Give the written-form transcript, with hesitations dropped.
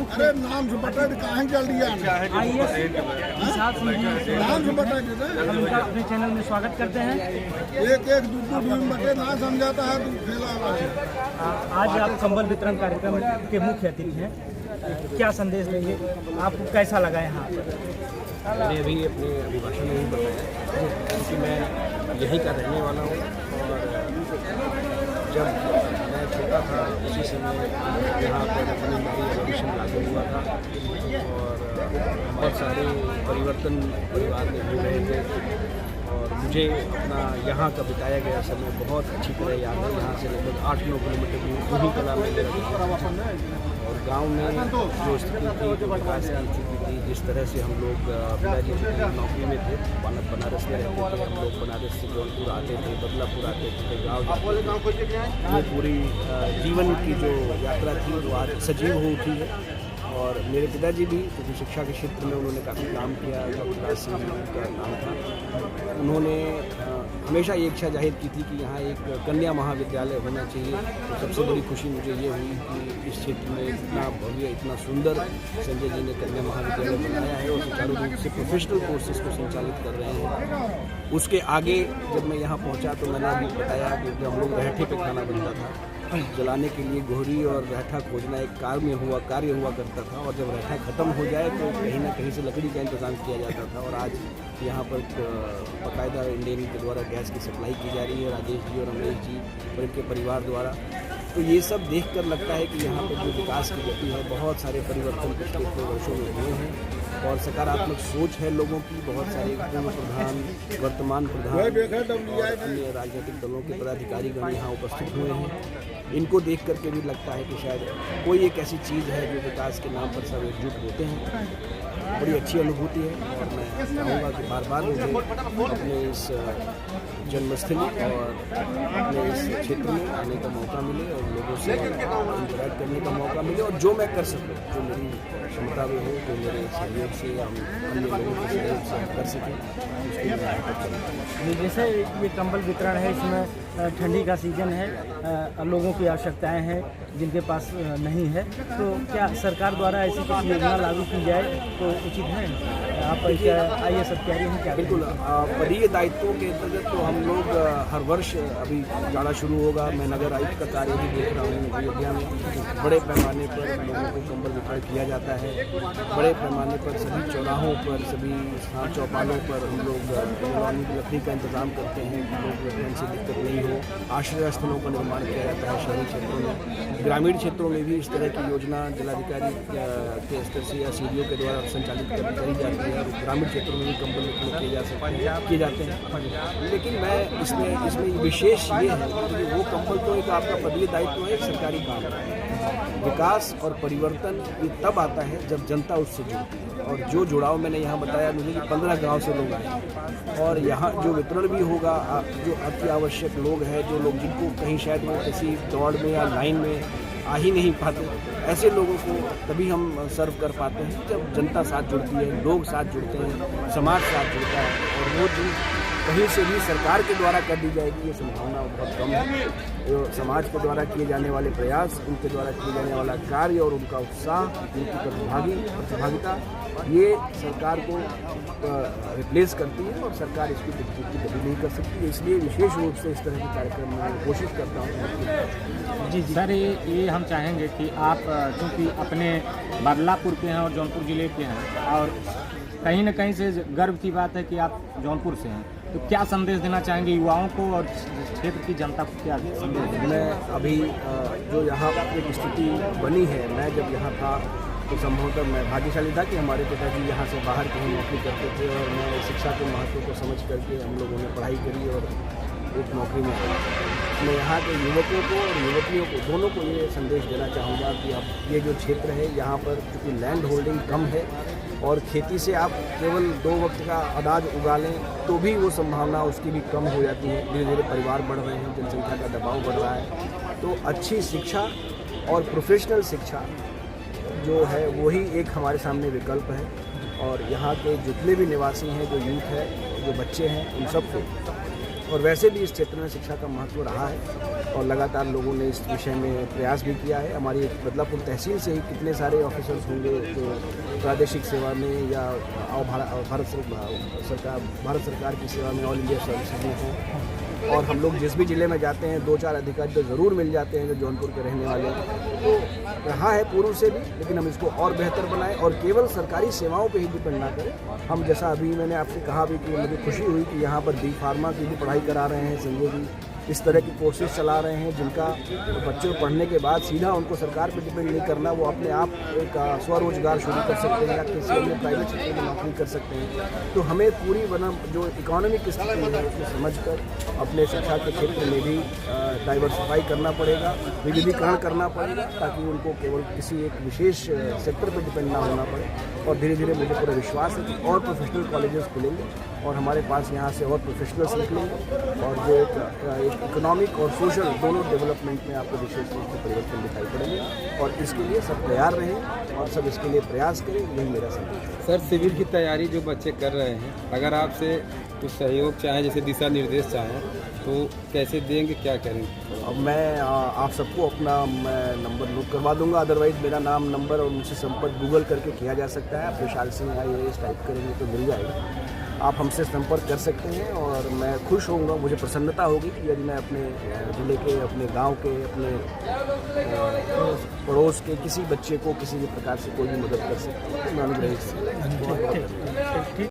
अरे नाम से बता कहाँ चल दिया IAS निषाद सिंह जी, नाम से बता देते हम उनका अपने चैनल में स्वागत करते हैं। एक एक दो दो बटे ना समझाता है तो खेला हुआ है। आज आप कंबल वितरण कार्यक्रम के मुख्य अतिथि हैं, क्या संदेश देंगे? आपको कैसा लगा यहाँ? मैंने अभी अपने अभिभाषण में ही बताया क्योंकि मैं यहीं का रहने वाला हूँ और जब मैं छोटा था उसी समय यहाँ पर जमींदारी एवोल्यूशन लागू हुआ था और बहुत सारे परिवर्तन परिवार में हो रहे थे और मुझे अपना यहाँ का बिताया गया समय बहुत अच्छी तरह याद है। यहाँ से लगभग 8-9 किलोमीटर दूर वही कला में मेरा और गांव में जो स्थिति थी, जो विकास की स्थिति थी, जिस तरह से हम लोग पिताजी नौकरी में थे, बनारस में रहते थे, हम लोग बनारस से जौनपुर आते थे, बदलापुर आते थे, गाँव ये पूरी जीवन की जो यात्रा थी वो आज सजीव हो उठी है। और मेरे पिताजी भी क्योंकि शिक्षा के क्षेत्र में उन्होंने काफ़ी काम किया, डॉक्टर राज सिंह का नाम था। उन्होंने हमेशा ये इच्छा जाहिर की थी कि यहाँ एक कन्या महाविद्यालय होना चाहिए। तो सबसे बड़ी खुशी मुझे ये हुई कि इस क्षेत्र में इतना भव्य, इतना सुंदर संजय जी ने कन्या महाविद्यालय बनाया है और सुचारू रूप से प्रोफेशनल कोर्सेज को संचालित कर रहे हैं। उसके आगे जब मैं यहाँ पहुँचा तो मैंने अभी बताया कि जब हम लोग रहठे पे खाना बनता था, जलाने के लिए गोहरी और रहठा खोजना एक कार्य हुआ करता था और जब रहठा ख़त्म हो जाए तो कहीं ना कहीं से लकड़ी का इंतज़ाम किया जाता था। और आज यहाँ पर बाकायदा इंडियन के द्वारा गैस की सप्लाई की जा रही है, राजेश जी और रमेश जी और इनके परिवार द्वारा। तो ये सब देखकर लगता है कि यहाँ पर जो विकास की गति है, बहुत सारे परिवर्तन पिछले कुछ वर्षों में हुए हैं और सकारात्मक सोच है लोगों की। बहुत सारे पूर्व प्रधान, वर्तमान प्रधान, अन्य राजनीतिक दलों के पदाधिकारीगण यहाँ उपस्थित हुए हैं। इनको देख करके भी लगता है कि शायद कोई एक ऐसी चीज़ है जो विकास के नाम पर सब एकजुट होते हैं। बड़ी अच्छी अनुभूति है और मैं चाहूँगा कि बार बार मुझे अपने इस जन्मस्थली और अपने इस क्षेत्र में आने का मौका मिले और लोगों से इंटरैक्ट करने का मौका मिले और जो मैं कर सकूँ, जो मेरी क्षमता में हो, जो मेरे सहयोग से हम अन्य लोगों के सहयोग से हम कर सकें, उसके लिए मैं करूँ। जैसे ये कंबल वितरण है, इसमें ठंडी का सीजन है, लोगों की आवश्यकताएं हैं जिनके पास नहीं है, तो क्या सरकार द्वारा ऐसी कुछ योजना लागू की जाए तो उचित है? आप IAS तैयारी हैं क्या? बिल्कुल, परीय दायित्वों के अंतर्गत तो हम लोग हर वर्ष अभी जाना शुरू होगा। मैं नगर आयुक्त का कार्य भी देख रहा हूँ अयोध्या में। बड़े पैमाने पर लोगों को कंबल वितरण किया जाता है। बड़े पैमाने पर सभी चौराहों पर, सभी स्थान चौपालों पर हम लोग लकड़ी का इंतजाम करते हैं कि लोग रहने से दिक्कत नहीं हो। आश्रय स्थलों का निर्माण किया जाता है शहरी क्षेत्रों में। ग्रामीण क्षेत्रों में भी इस तरह की योजना जिलाधिकारी के स्तर से या CDO के द्वारा संचालित करी जाती है और ग्रामीण क्षेत्रों में भी कंबल वितरण किए जाते हैं। लेकिन मैं इसमें विशेष ये है कि वो कंबल तो एक आपका पदीय दायित्व है, एक सरकारी काम है। विकास और परिवर्तन ये तब आता है जब जनता उससे जुड़ती है और जो जुड़ाव मैंने यहाँ बताया मुझे कि 15 गाँव से लोग आए और यहाँ जो वितरण भी होगा, जो अति आवश्यक लोग हैं, जो लोग जिनको कहीं शायद वो किसी दौड़ में या लाइन में आ ही नहीं पाते, ऐसे लोगों को तभी हम सर्व कर पाते हैं जब जनता साथ जुड़ती है, लोग साथ जुड़ते हैं, समाज साथ जुड़ता है। और वो चीज़ कहीं से भी सरकार के द्वारा कर दी जाएगी ये संभावना बहुत कम है। तो समाज के द्वारा किए जाने वाले प्रयास, उनके द्वारा किए जाने वाला कार्य और उनका उत्साह, उनकी प्रतिभागिता, ये सरकार को रिप्लेस करती है और सरकार इसकी प्रतिपूर्ति कभी नहीं कर सकती। इसलिए विशेष रूप से इस तरह के कार्यक्रम में कोशिश करता हूँ। जी सर, ये हम चाहेंगे कि आप चूँकि अपने बदलापुर के हैं और जौनपुर ज़िले के हैं और कहीं न कहीं से गर्व की बात है कि आप जौनपुर से हैं, तो क्या संदेश देना चाहेंगे युवाओं को और क्षेत्र की जनता को? क्या संदेश देना? मैं अभी जो यहाँ एक स्थिति बनी है, मैं जब यहाँ था तो संभवतः मैं भाग्यशाली था कि हमारे पिताजी यहाँ से बाहर कहीं नौकरी करते थे और मैं शिक्षा के महत्व को समझ करके हम लोगों ने पढ़ाई करी और एक नौकरी में आई। मैं यहाँ के युवकों को और युवतियों को दोनों को ये संदेश देना चाहूँगा कि अब ये जो क्षेत्र है यहाँ पर चूँकि लैंड होल्डिंग कम है और खेती से आप केवल 2 वक्त का अनाज उगा लें तो भी वो संभावना उसकी भी कम हो जाती है। धीरे धीरे परिवार बढ़ रहे हैं, जनसंख्या का दबाव बढ़ रहा है, तो अच्छी शिक्षा और प्रोफेशनल शिक्षा जो है वही एक हमारे सामने विकल्प है। और यहाँ के जितने भी निवासी हैं, जो यूथ है, जो बच्चे हैं, उन सबको, और वैसे भी इस क्षेत्र में शिक्षा का महत्व रहा है और लगातार लोगों ने इस विषय में प्रयास भी किया है। हमारी बदलापुर तहसील से ही कितने सारे ऑफिसर्स होंगे जो प्रादेशिक सेवा में या भारत सरकार की सेवा में ऑल इंडिया सर्विसेज में हों, और हम लोग जिस भी ज़िले में जाते हैं 2-4 अधिकारी तो ज़रूर मिल जाते हैं जो जौनपुर के रहने वाले हैं। तो रहा है पूर्व से भी, लेकिन हम इसको और बेहतर बनाएं और केवल सरकारी सेवाओं पे ही डिपेंड ना करें। हम जैसा अभी मैंने आपसे कहा भी कि मुझे खुशी हुई कि यहाँ पर डी फार्मा की भी पढ़ाई करा रहे हैं संजय जी, इस तरह की कोर्सेज चला रहे हैं जिनका बच्चों को पढ़ने के बाद सीधा उनको सरकार पर डिपेंड नहीं करना, वो अपने आप एक स्वरोजगार शुरू कर सकते हैं या किसी अन्य प्राइवेट सेक्टर में नौकरी कर सकते हैं। तो हमें पूरी जो इकोनॉमिक स्थिति है उसको समझकर अपने शिक्षा के क्षेत्र में भी डाइवर्सिफाई करना पड़ेगा, विविधीकरण करना पड़ेगा, ताकि उनको केवल किसी एक विशेष सेक्टर पर डिपेंड ना होना पड़े। और धीरे धीरे मुझे पूरा विश्वास है कि और प्रोफेशनल कॉलेजेस खुलेंगे और हमारे पास यहाँ से और प्रोफेशनल्स निकलेंगे और जो एक इकोनॉमिक और सोशल दोनों डेवलपमेंट में आपको विशेष रूप से परिवर्तन दिखाई पड़ेंगे। और इसके लिए सब तैयार रहें और सब इसके लिए प्रयास करें, यही मेरा संदेश है। सर, सिविल की तैयारी जो बच्चे कर रहे हैं, अगर आपसे कुछ सहयोग चाहें, जैसे दिशा निर्देश चाहें, तो कैसे देंगे, क्या करेंगे? अब मैं आप सबको अपना मैं नंबर नोट करवा दूंगा, अदरवाइज़ मेरा नाम, नंबर और मुझसे संपर्क गूगल करके किया जा सकता है। आप विशाल सिंह IAS टाइप करेंगे तो मिल जाएगा। आप हमसे संपर्क कर सकते हैं और मैं खुश होऊंगा, मुझे प्रसन्नता होगी कि यदि मैं अपने ज़िले के, अपने गांव के, अपने पड़ोस के किसी बच्चे को किसी भी प्रकार से कोई भी मदद कर सकता हूँ तो मैं अनुग्रहित